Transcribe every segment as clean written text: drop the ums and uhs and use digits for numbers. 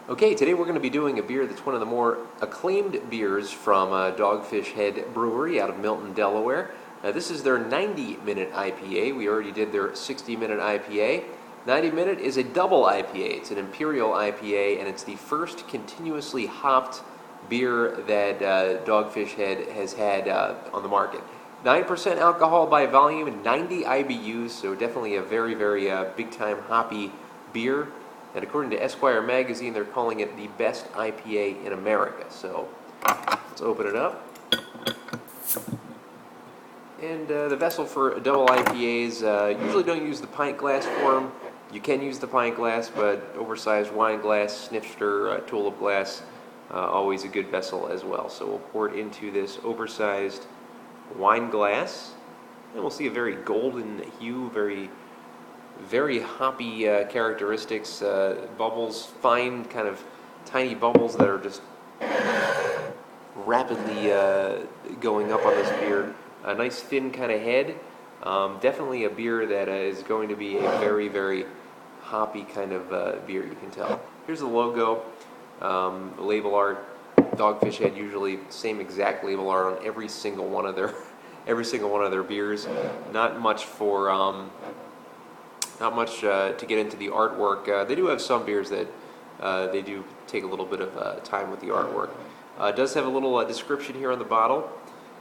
Okay, today we're going to be doing a beer that's one of the more acclaimed beers from Dogfish Head Brewery out of Milton, Delaware. This is their 90-minute IPA. We already did their 60-minute IPA. 90-minute is a double IPA. It's an Imperial IPA, and it's the first continuously hopped beer that Dogfish Head has had on the market. 9% alcohol by volume and 90 IBUs, so definitely a very, very big-time hoppy beer. And according to Esquire magazine, they're calling it the best IPA in America. So let's open it up. And the vessel for double IPAs, usually don't use the pint glass for them. You can use the pint glass, but oversized wine glass, snifter, tulip glass, always a good vessel as well. So we'll pour it into this oversized wine glass. And we'll see a very golden hue, very hoppy characteristics, bubbles, fine kind of tiny bubbles that are just rapidly going up on this beer. A nice thin kind of head. Definitely a beer that is going to be a very, very hoppy kind of beer, you can tell. Here's the logo, label art. Dogfish Head usually same exact label art on every single one of their beers. Not much to get into the artwork. They do have some beers that they do take a little bit of time with the artwork. It does have a little description here on the bottle.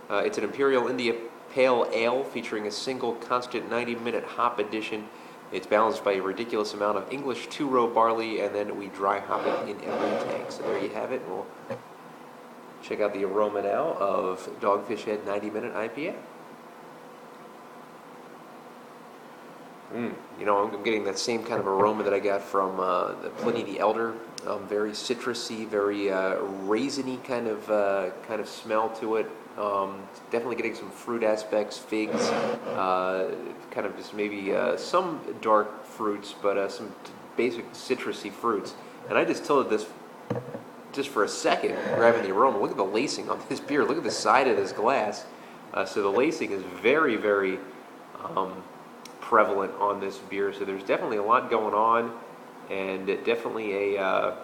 It's an Imperial India Pale Ale featuring a single constant 90-minute hop addition. It's balanced by a ridiculous amount of English two-row barley, and then we dry hop it in every tank. So there you have it. We'll check out the aroma now of Dogfish Head 90-minute IPA. You know, I'm getting that same kind of aroma that I got from the Pliny the Elder. Very citrusy, very raisiny kind of smell to it. Definitely getting some fruit aspects, figs, kind of just maybe some dark fruits, but some basic citrusy fruits. And I just tilted this just for a second, grabbing the aroma. Look at the lacing on this beer. Look at the side of this glass. So the lacing is very, very prevalent on this beer, so there's definitely a lot going on, and definitely a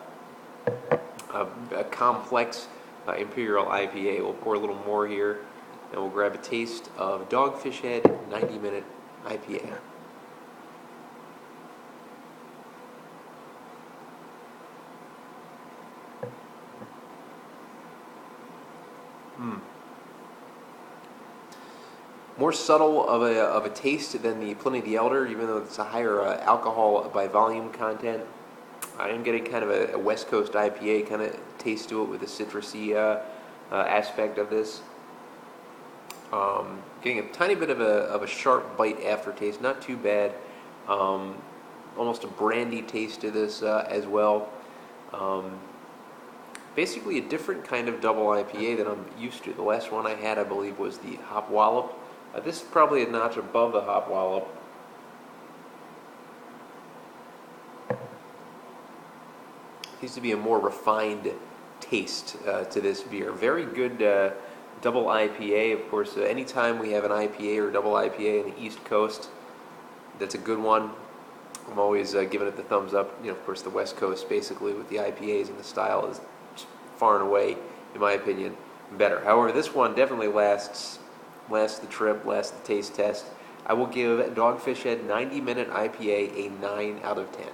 complex Imperial IPA. We'll pour a little more here, and we'll grab a taste of Dogfish Head 90-minute IPA. More subtle of a taste than the Pliny the Elder, even though it's a higher alcohol by volume content. I am getting kind of a West Coast IPA kind of taste to it with a citrusy aspect of this. Getting a tiny bit of a sharp bite aftertaste, not too bad. Almost a brandy taste to this as well. Basically a different kind of double IPA than I'm used to. The last one I had, I believe, was the Hop Wallop. This is probably a notch above the Hop Wallop. Seems to be a more refined taste to this beer. Very good double IPA. Of course, anytime we have an IPA or double IPA in the East Coast, that's a good one. I'm always giving it the thumbs up. You know, of course, the West Coast, basically, with the IPAs and the style is far and away, in my opinion, better. However, this one definitely lasts the trip, lasts the taste test. I will give Dogfish Head 90-minute IPA a 9 out of 10.